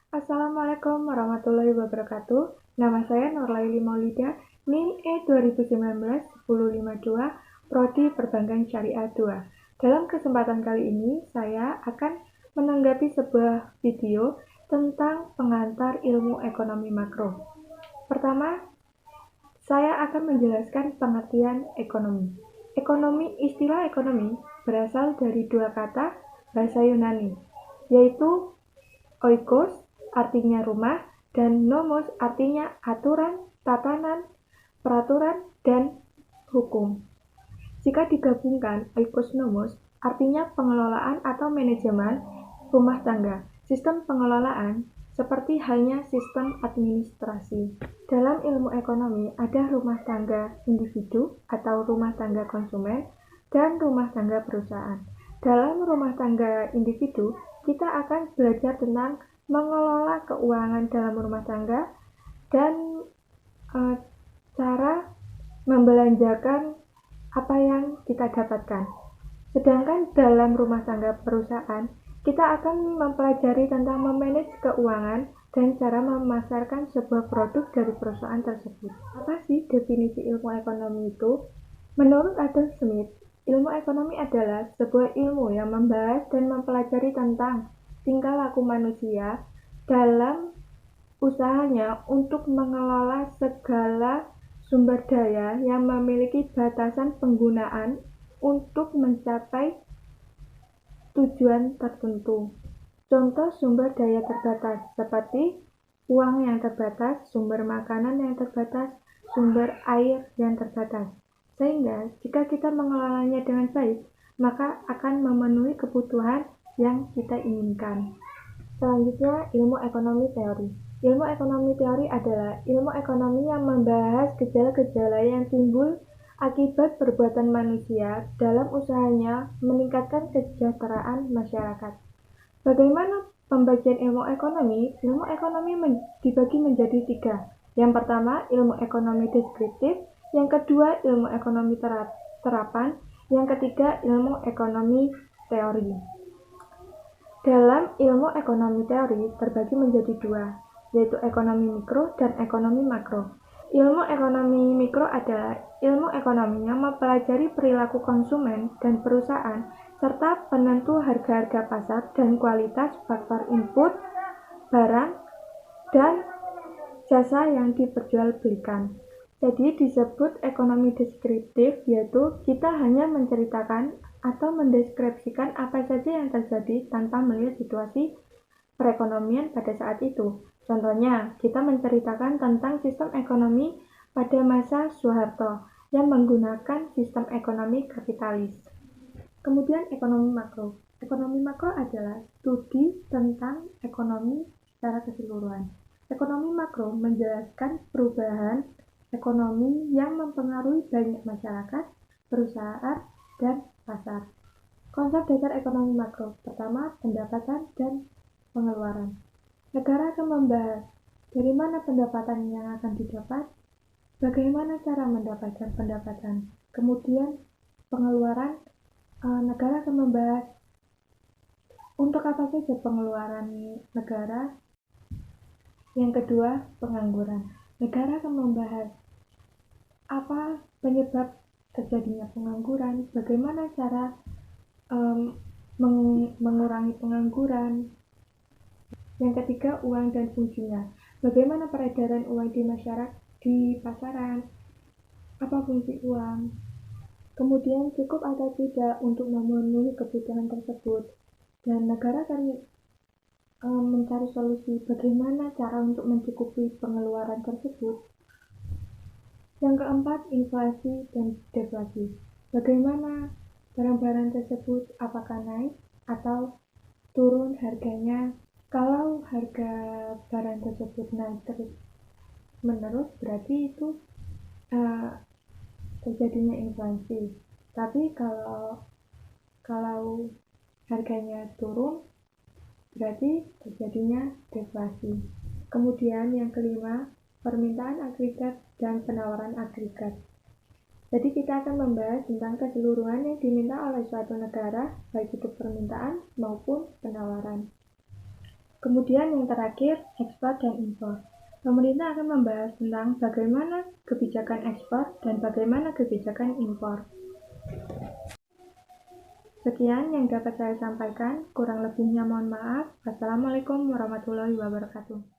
Assalamualaikum warahmatullahi wabarakatuh. Nama saya Nurlaili Maulida, NIM E2019-1052, Prodi Perbankan Syariah 2. Dalam kesempatan kali ini, saya akan menanggapi sebuah video tentang pengantar ilmu ekonomi makro. Pertama, saya akan menjelaskan pengertian ekonomi. Istilah ekonomi berasal dari dua kata bahasa Yunani, yaitu oikos artinya rumah dan nomos artinya aturan, tatanan, peraturan, dan hukum. Jika digabungkan, oikos nomos artinya pengelolaan atau manajemen rumah tangga. Sistem pengelolaan seperti halnya sistem administrasi. Dalam ilmu ekonomi ada rumah tangga individu atau rumah tangga konsumen dan rumah tangga perusahaan. Dalam rumah tangga individu, kita akan belajar tentang mengelola keuangan dalam rumah tangga dan cara membelanjakan apa yang kita dapatkan. Sedangkan dalam rumah tangga perusahaan, kita akan mempelajari tentang memanage keuangan dan cara memasarkan sebuah produk dari perusahaan tersebut. Apa sih definisi ilmu ekonomi itu? Menurut Adam Smith, ilmu ekonomi adalah sebuah ilmu yang membahas dan mempelajari tentang tingkah laku manusia dalam usahanya untuk mengelola segala sumber daya yang memiliki batasan penggunaan untuk mencapai tujuan tertentu. Contoh sumber daya terbatas seperti uang yang terbatas, sumber makanan yang terbatas, sumber air yang terbatas. Sehingga jika kita mengelolanya dengan baik, maka akan memenuhi kebutuhan yang kita inginkan. Selanjutnya, ilmu ekonomi teori. Ilmu ekonomi teori adalah ilmu ekonomi yang membahas gejala-gejala yang timbul akibat perbuatan manusia dalam usahanya meningkatkan kesejahteraan masyarakat. Bagaimana pembagian ilmu ekonomi? Ilmu ekonomi dibagi menjadi 3. Yang pertama, ilmu ekonomi deskriptif. Yang kedua, ilmu ekonomi terapan. Yang ketiga, ilmu ekonomi teori. Dalam ilmu ekonomi teori terbagi menjadi 2, yaitu ekonomi mikro dan ekonomi makro. Ilmu ekonomi mikro adalah ilmu ekonomi yang mempelajari perilaku konsumen dan perusahaan serta penentu harga-harga pasar dan kualitas faktor input, barang, dan jasa yang diperjualbelikan. Jadi disebut ekonomi deskriptif, yaitu kita hanya menceritakan atau mendeskripsikan apa saja yang terjadi tanpa melihat situasi perekonomian pada saat itu. Contohnya, kita menceritakan tentang sistem ekonomi pada masa Soeharto yang menggunakan sistem ekonomi kapitalis. Kemudian ekonomi makro. Ekonomi makro adalah studi tentang ekonomi secara keseluruhan. Ekonomi makro menjelaskan perubahan ekonomi yang mempengaruhi banyak masyarakat, perusahaan, dan pasar. Konsep dasar ekonomi makro. Pertama, pendapatan dan pengeluaran. Negara akan membahas dari mana pendapatan yang akan didapat, bagaimana cara mendapatkan pendapatan. Kemudian pengeluaran, negara akan membahas untuk apa saja pengeluaran negara. Yang kedua, pengangguran. Negara akan membahas apa penyebab terjadinya pengangguran, bagaimana cara mengurangi pengangguran. Yang ketiga, uang dan fungsinya. Bagaimana peredaran uang di masyarakat, di pasaran, apa fungsi uang. Kemudian cukup atau tidak untuk memenuhi kebutuhan tersebut. Dan negara akan mencari solusi bagaimana cara untuk mencukupi pengeluaran tersebut. Yang keempat, inflasi dan deflasi. Bagaimana barang-barang tersebut apakah naik atau turun harganya. Kalau harga barang tersebut naik terus menerus, berarti itu terjadinya inflasi. Tapi kalau harganya turun, berarti terjadinya deflasi. Kemudian yang kelima, permintaan agregat dan penawaran agregat. Jadi kita akan membahas tentang keseluruhan yang diminta oleh suatu negara, baik itu permintaan maupun penawaran. Kemudian yang terakhir, ekspor dan impor. Pemerintah akan membahas tentang bagaimana kebijakan ekspor dan bagaimana kebijakan impor. Sekian yang dapat saya sampaikan, kurang lebihnya mohon maaf. Wassalamualaikum warahmatullahi wabarakatuh.